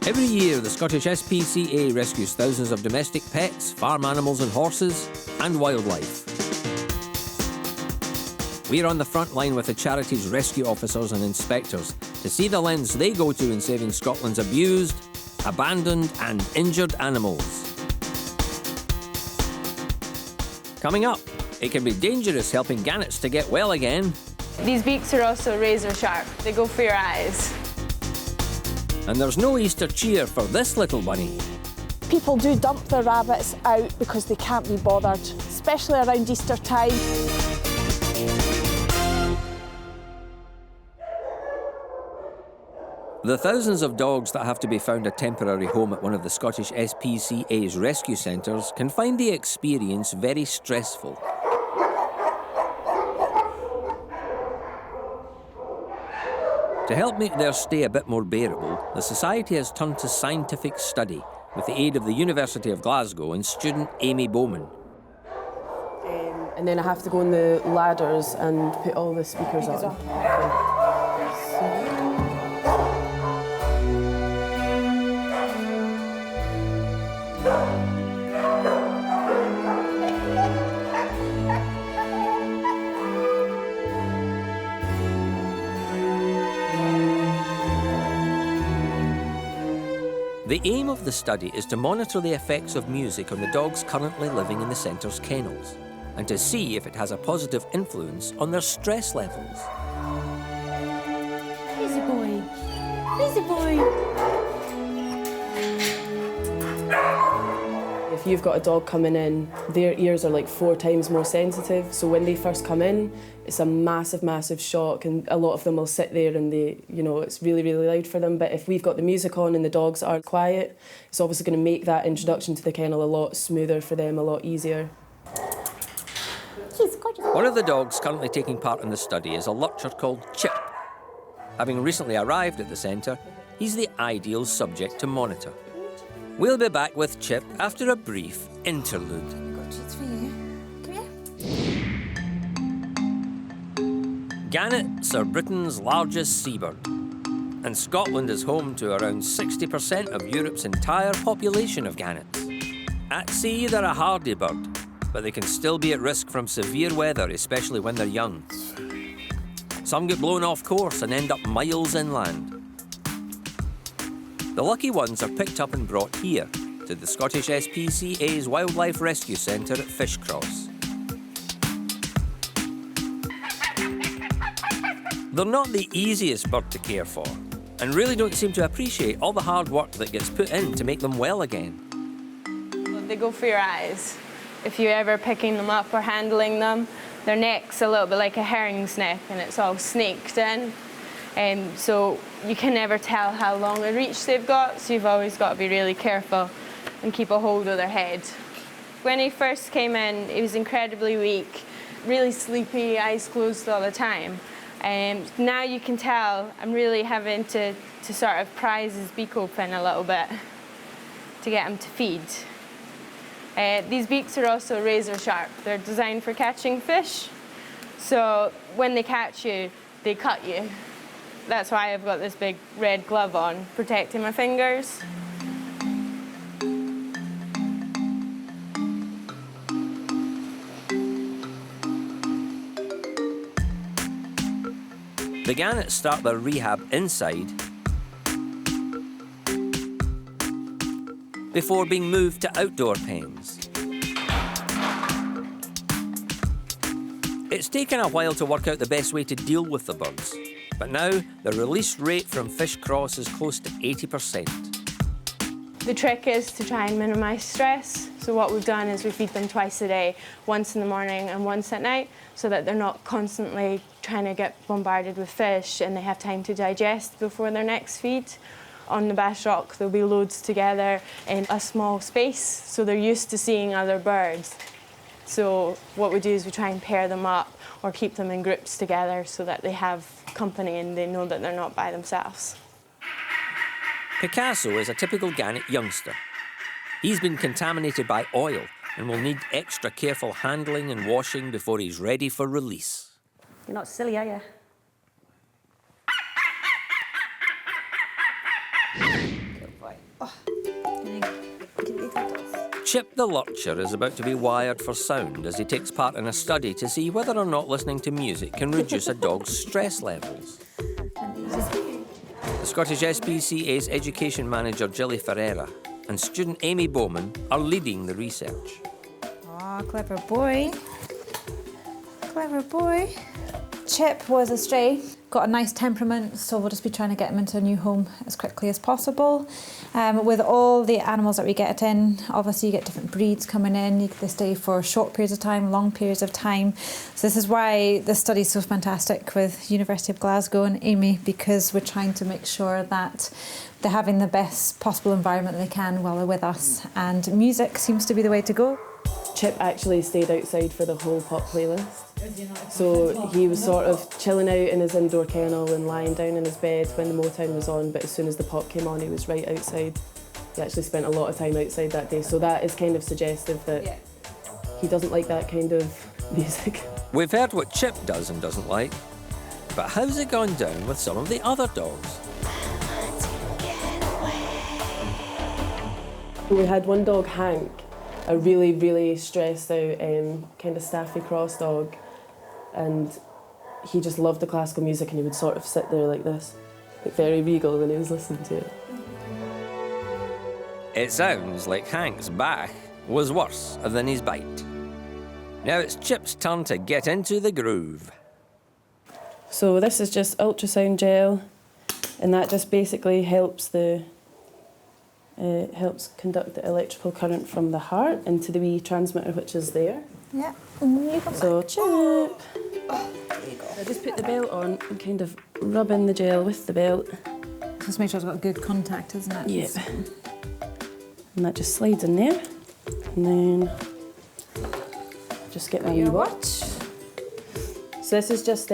Every year, the Scottish SPCA rescues thousands of domestic pets, farm animals and horses, and wildlife. We're on the front line with the charity's rescue officers and inspectors to see the lengths they go to in saving Scotland's abused, abandoned and injured animals. Coming up, it can be dangerous helping Gannets to get well again. These beaks are also razor sharp. They go for your eyes. And there's no Easter cheer for this little bunny. People do dump their rabbits out because they can't be bothered, especially around Easter time. The thousands of dogs that have to be found a temporary home at one of the Scottish SPCA's rescue centres can find the experience very stressful. To help make their stay a bit more bearable, the Society has turned to scientific study with the aid of the University of Glasgow and student Amy Bowman. And then I have to go on the ladders and put all the speakers on. The aim of the study is to monitor the effects of music on the dogs currently living in the centre's kennels and to see if it has a positive influence on their stress levels. Easy boy. Easy boy. If you've got a dog coming in, their ears are like 4 times more sensitive. So when they first come in, it's a massive, massive shock. And a lot of them will sit there and it's really, really loud for them. But if we've got the music on and the dogs are quiet, it's obviously going to make that introduction to the kennel a lot smoother for them, a lot easier. One of the dogs currently taking part in the study is a lurcher called Chip. Having recently arrived at the centre, he's the ideal subject to monitor. We'll be back with Chip after a brief interlude. Got treats for you. Come here. Gannets are Britain's largest seabird, and Scotland is home to around 60% of Europe's entire population of gannets. At sea, they're a hardy bird, but they can still be at risk from severe weather, especially when they're young. Some get blown off course and end up miles inland. The lucky ones are picked up and brought here to the Scottish SPCA's Wildlife Rescue Centre at Fishcross. They're not the easiest bird to care for and really don't seem to appreciate all the hard work that gets put in to make them well again. They go for your eyes. If you're ever picking them up or handling them, their neck's a little bit like a herring's neck and it's all snaked in. So you can never tell how long a reach they've got, so you've always got to be really careful and keep a hold of their head. When he first came in, he was incredibly weak, really sleepy, eyes closed all the time. Now you can tell I'm really having to sort of prise his beak open a little bit to get him to feed. These beaks are also razor sharp. They're designed for catching fish, so when they catch you, they cut you. That's why I've got this big red glove on, protecting my fingers. The Gannets start their rehab inside before being moved to outdoor pens. It's taken a while to work out the best way to deal with the birds, but now the release rate from Fishcross is close to 80%. The trick is to try and minimise stress. So what we've done is we feed them twice a day, once in the morning and once at night, so that they're not constantly trying to get bombarded with fish and they have time to digest before their next feed. On the Bash Rock, there'll be loads together in a small space, so they're used to seeing other birds. So what we do is we try and pair them up or keep them in groups together so that they have company and they know that they're not by themselves. Picasso is a typical Gannet youngster. He's been contaminated by oil and will need extra careful handling and washing before he's ready for release. You're not silly, are you? Good boy. Oh. Give me that. Chip the lurcher is about to be wired for sound as he takes part in a study to see whether or not listening to music can reduce a dog's stress levels. The Scottish SPCA's education manager Gilly Ferreira and student Amy Bowman are leading the research. Oh, clever boy. Clever boy. Chip was a stray, got a nice temperament, so we'll just be trying to get him into a new home as quickly as possible. With all the animals that we get in, obviously you get different breeds coming in. They stay for short periods of time, long periods of time. So this is why this study is so fantastic with University of Glasgow and Amy, because we're trying to make sure that they're having the best possible environment they can while they're with us. And music seems to be the way to go. Chip actually stayed outside for the whole pop playlist. So he was sort of chilling out in his indoor kennel and lying down in his bed when the Motown was on, but as soon as the pop came on, he was right outside. He actually spent a lot of time outside that day, so that is kind of suggestive that he doesn't like that kind of music. We've heard what Chip does and doesn't like, but how's it gone down with some of the other dogs? We had one dog, Hank, a really, really stressed out kind of staffy cross dog, and he just loved the classical music and he would sort of sit there like this, like very regal when he was listening to it. It sounds like Hank's back was worse than his bite. Now it's Chip's turn to get into the groove. So this is just ultrasound gel, and that just basically helps helps conduct the electrical current from the heart into the wee transmitter which is there. Yeah. So Chip. I just put the belt on and kind of rub in the gel with the belt. Just make sure it's got good contact, isn't it? Yeah. And that just slides in there. And then just get my wee watch. So this is just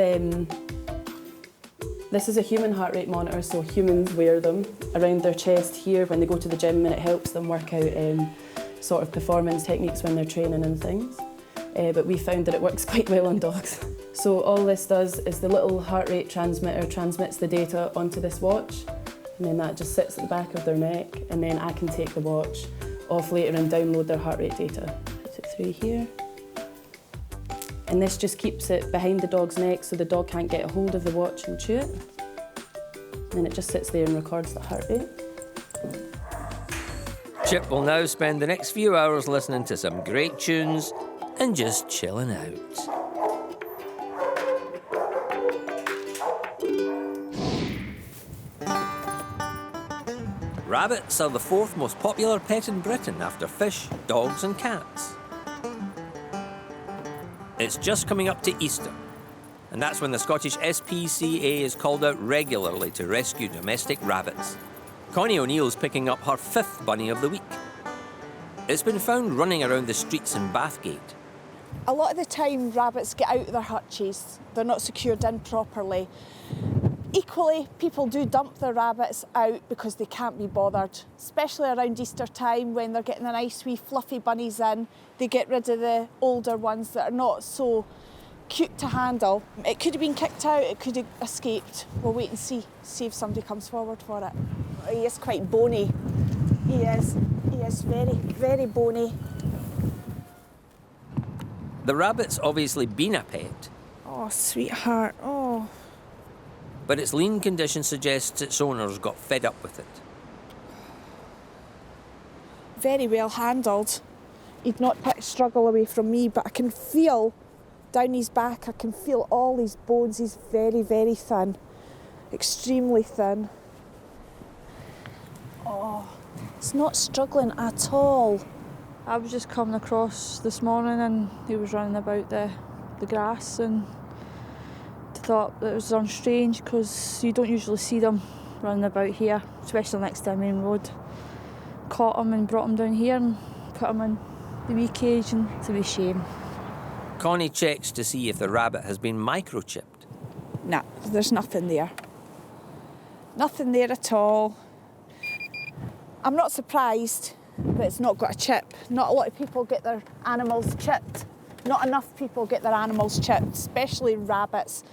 this is a human heart rate monitor, so humans wear them around their chest here when they go to the gym, and it helps them work out sort of performance techniques when they're training and things. But we found that it works quite well on dogs. So all this does is the little heart rate transmitter transmits the data onto this watch, and then that just sits at the back of their neck, and then I can take the watch off later and download their heart rate data. Put it through here. And this just keeps it behind the dog's neck so the dog can't get a hold of the watch and chew it. And then it just sits there and records the heart rate. Chip will now spend the next few hours listening to some great tunes and just chilling out. Rabbits are the fourth most popular pet in Britain after fish, dogs and cats. It's just coming up to Easter, and that's when the Scottish SPCA is called out regularly to rescue domestic rabbits. Connie O'Neill's picking up her 5th bunny of the week. It's been found running around the streets in Bathgate. A lot of the time rabbits get out of their hutches, they're not secured in properly. Equally, people do dump their rabbits out because they can't be bothered, especially around Easter time when they're getting the nice wee fluffy bunnies in. They get rid of the older ones that are not so cute to handle. It could have been kicked out, it could have escaped. We'll wait and see if somebody comes forward for it. He is quite bony. He is very, very bony. The rabbit's obviously been a pet. Oh, sweetheart, oh. But its lean condition suggests its owners got fed up with it. Very well handled. He'd not picked struggle away from me, but I can feel down his back, I can feel all his bones. He's very, very thin, extremely thin. Oh, he's not struggling at all. I was just coming across this morning and he was running about the grass, and thought that it was strange because you don't usually see them running about here, especially next to the main road. Caught him and brought him down here and put him in the wee cage, and it's a wee shame. Connie checks to see if the rabbit has been microchipped. Nah, there's nothing there. Nothing there at all. I'm not surprised that it's not got a chip. Not a lot of people get their animals chipped. Not enough people get their animals chipped, especially rabbits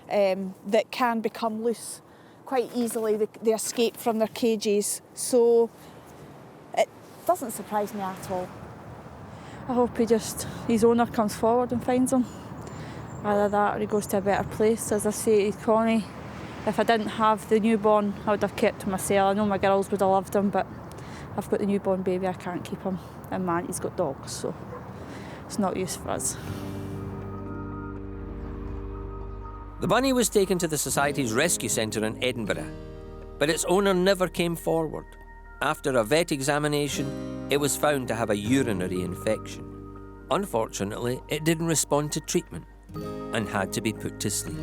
that can become loose quite easily. They escape from their cages. So it doesn't surprise me at all. I hope his owner comes forward and finds him. Either that or he goes to a better place. As I say to Connie, if I didn't have the newborn, I would have kept him myself. I know my girls would have loved him, but I've got the newborn baby, I can't keep him. And man, he's got dogs, so it's not use for us. The bunny was taken to the Society's rescue centre in Edinburgh, but its owner never came forward. After a vet examination, it was found to have a urinary infection. Unfortunately, it didn't respond to treatment and had to be put to sleep.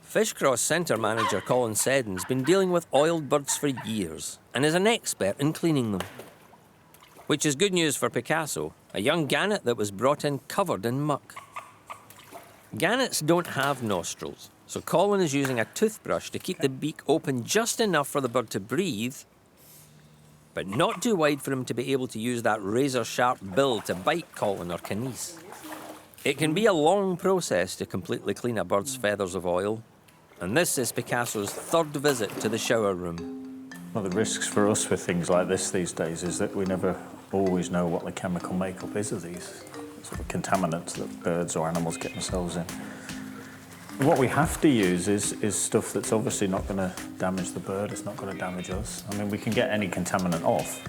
Fishcross Centre manager Colin Seddon's been dealing with oiled birds for years and is an expert in cleaning them. Which is good news for Picasso, a young gannet that was brought in covered in muck. Gannets don't have nostrils, so Colin is using a toothbrush to keep the beak open just enough for the bird to breathe, but not too wide for him to be able to use that razor-sharp bill to bite Colin or Canice. It can be a long process to completely clean a bird's feathers of oil, and this is Picasso's third visit to the shower room. One of the risks for us with things like this these days is that we never always know what the chemical makeup is of these sort of contaminants that birds or animals get themselves in. What we have to use is stuff that's obviously not going to damage the bird, it's not going to damage us. I mean, we can get any contaminant off,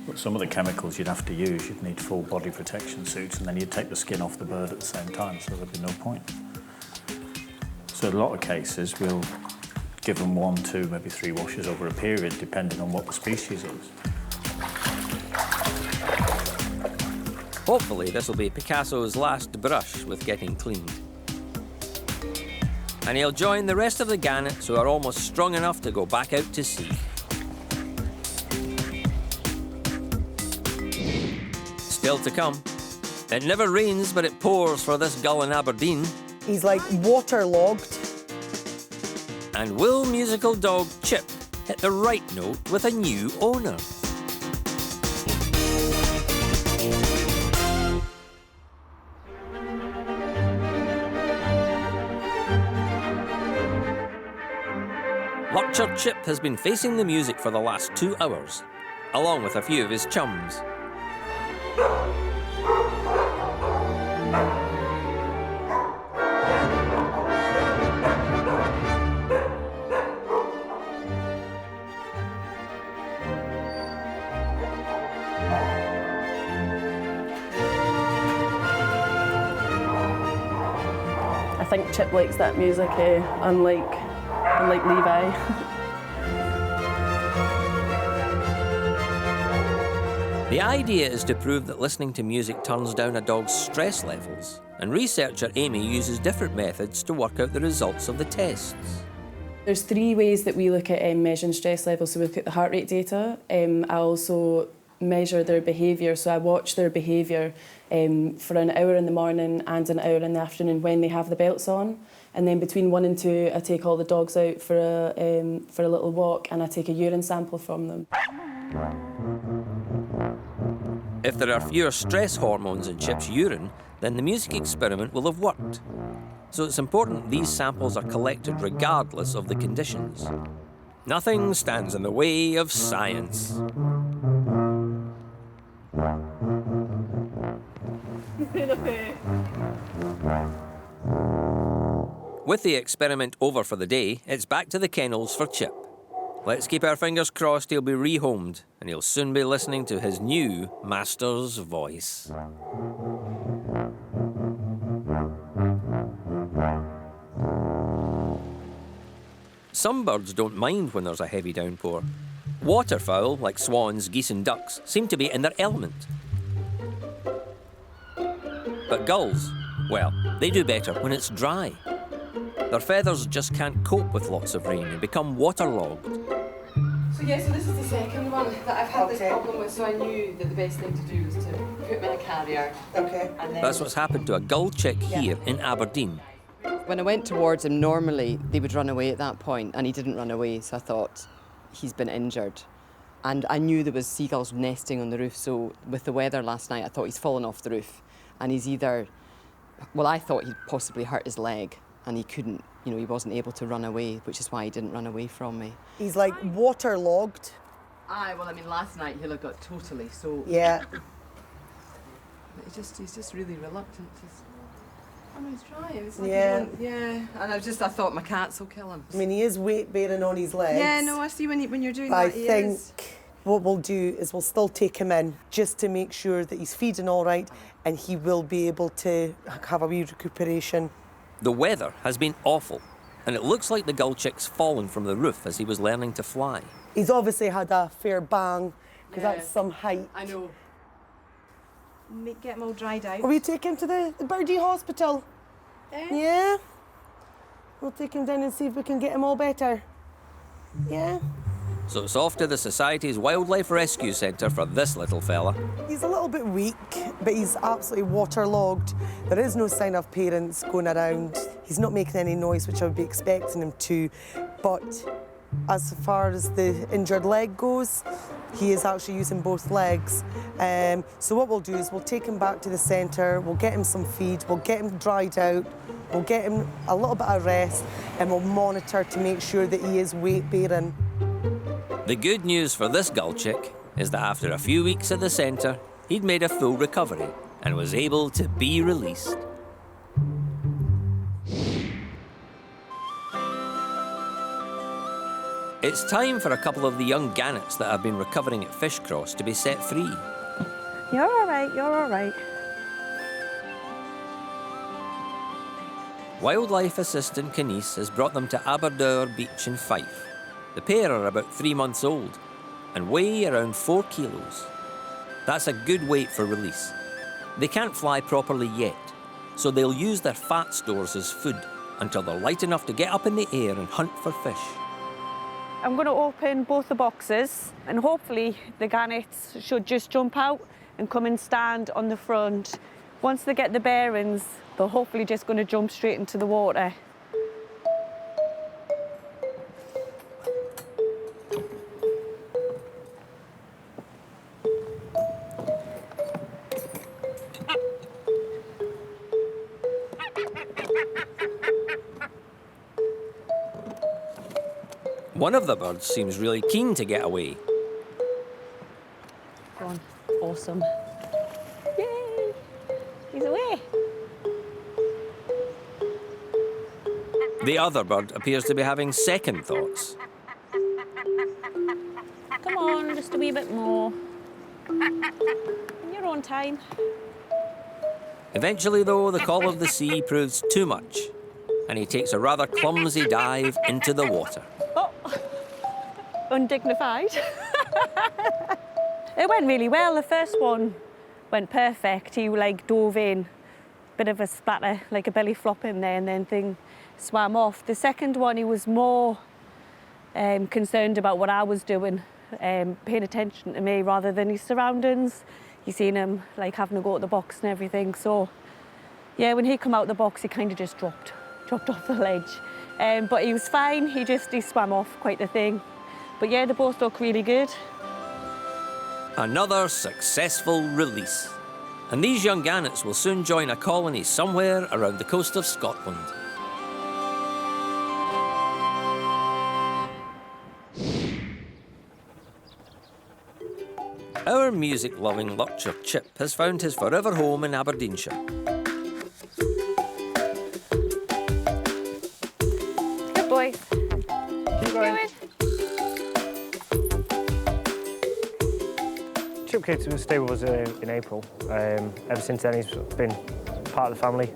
but some of the chemicals you'd have to use, you'd need full body protection suits, and then you'd take the skin off the bird at the same time, so there'd be no point. So in a lot of cases, we'll give them 1, 2, maybe 3 washes over a period, depending on what the species is. Hopefully, this will be Picasso's last brush with getting cleaned. And he'll join the rest of the gannets who are almost strong enough to go back out to sea. Still to come. It never rains, but it pours for this gull in Aberdeen. He's like waterlogged. And will musical dog Chip hit the right note with a new owner? Lurcher Chip has been facing the music for the last 2 hours, along with a few of his chums. I think Chip likes that music, unlike Levi. The idea is to prove that listening to music turns down a dog's stress levels, and researcher Amy uses different methods to work out the results of the tests. There's 3 ways that we look at measuring stress levels. So we look at the heart rate data. I also measure their behaviour. So I watch their behaviour for an hour in the morning and an hour in the afternoon when they have the belts on. And then between 1 and 2, I take all the dogs out for a little walk, and I take a urine sample from them. If there are fewer stress hormones in Chip's urine, then the music experiment will have worked. So it's important these samples are collected regardless of the conditions. Nothing stands in the way of science. With the experiment over for the day, it's back to the kennels for Chip. Let's keep our fingers crossed he'll be rehomed, and he'll soon be listening to his new master's voice. Some birds don't mind when there's a heavy downpour. Waterfowl, like swans, geese and ducks, seem to be in their element. But gulls, well, they do better when it's dry. Their feathers just can't cope with lots of rain and become waterlogged. So this is the second one that I've had this problem with, so I knew that the best thing to do was to put him in a carrier. Okay. And then That's what's happened to a gull chick here in Aberdeen. When I went towards him, normally they would run away at that point, and he didn't run away, so I thought he's been injured. And I knew there was seagulls nesting on the roof, so with the weather last night, I thought he's fallen off the roof. And he's either, well, I thought he'd possibly hurt his leg, and he couldn't, you know, he wasn't able to run away, which is why he didn't run away from me. He's like waterlogged. Aye, well, I mean, last night he'll have got totally, so... Yeah. He's just really reluctant to... Oh, no, he's trying. It's like Yeah. Yeah, and I thought my cats will kill him. I mean, he is weight bearing on his legs. Yeah, no, I see when you're doing But that, I he think is. what we'll do is we'll still take him in just to make sure that he's feeding all right and he will be able to have a wee recuperation. The weather has been awful, and it looks like the gull chick's fallen from the roof as he was learning to fly. He's obviously had a fair bang, because Yeah. that's some height. I know. Get them all dried out. Will we take him to the birdie hospital? Yeah? We'll take him down and see if we can get him all better. Yeah? So it's off to the Society's Wildlife Rescue Centre for this little fella. He's a little bit weak, but he's absolutely waterlogged. There is no sign of parents going around. He's not making any noise, which I would be expecting him to. But as far as the injured leg goes, he is actually using both legs. So what we'll do is we'll take him back to the centre, we'll get him some feed, we'll get him dried out, we'll get him a little bit of rest, and we'll monitor to make sure that he is weight-bearing. The good news for this gull chick is that after a few weeks at the centre, he'd made a full recovery and was able to be released. It's time for a couple of the young gannets that have been recovering at Fishcross to be set free. You're all right, you're all right. Wildlife assistant Canice has brought them to Aberdeen Beach in Fife. The pair are about 3 months old and weigh around 4 kilos. That's a good weight for release. They can't fly properly yet, so they'll use their fat stores as food until they're light enough to get up in the air and hunt for fish. I'm going to open both the boxes and hopefully the gannets should just jump out and come and stand on the front. Once they get the bearings, they're hopefully just going to jump straight into the water. One of the birds seems really keen to get away. Go on. Awesome. Yay! He's away. The other bird appears to be having second thoughts. Come on, just a wee bit more. In your own time. Eventually, though, the call of the sea proves too much, and he takes a rather clumsy dive into the water. Oh, undignified. It went really well. The first one went perfect. He dove in, bit of a splatter, like a belly flop in there, and then thing swam off. The second one, he was more concerned about what I was doing, paying attention to me rather than his surroundings. You seen him having to go at the box and everything. So yeah, when he come out the box, he kind of just dropped off the ledge. But he was fine. He swam off, quite the thing. But yeah, they both look really good. Another successful release. And these young gannets will soon join a colony somewhere around the coast of Scotland. Our music-loving lurcher Chip has found his forever home in Aberdeenshire. Good boy. Keep going. Chip came to stay with us in April. Ever since then, he's been part of the family.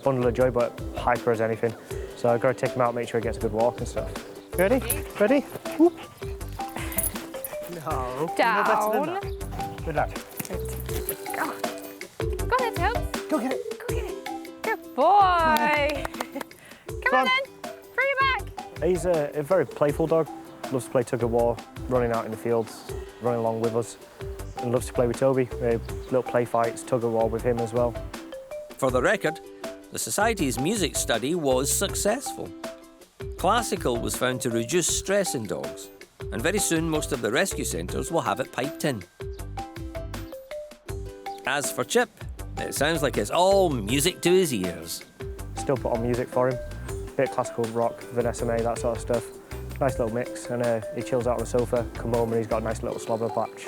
Bundle of joy, but hyper as anything. So I've got to take him out, make sure he gets a good walk and stuff. Ready? Ready? Whoop. No. Down. No better than that. Good luck. Go ahead, Tubbs. Go get it. Go get it. Good boy. Come on then. Bring it back. He's a very playful dog. Loves to play tug of war, running out in the fields, running along with us, and loves to play with Toby. Little play fights, tug of war with him as well. For the record, the Society's music study was successful. Classical was found to reduce stress in dogs, And very soon, most of the rescue centres will have it piped in. As for Chip, it sounds like it's all music to his ears. Still put on music for him. Bit of classical rock, Vanessa May, that sort of stuff. Nice little mix, and he chills out on the sofa, come home and he's got a nice little slobber patch.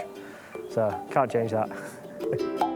So, can't change that.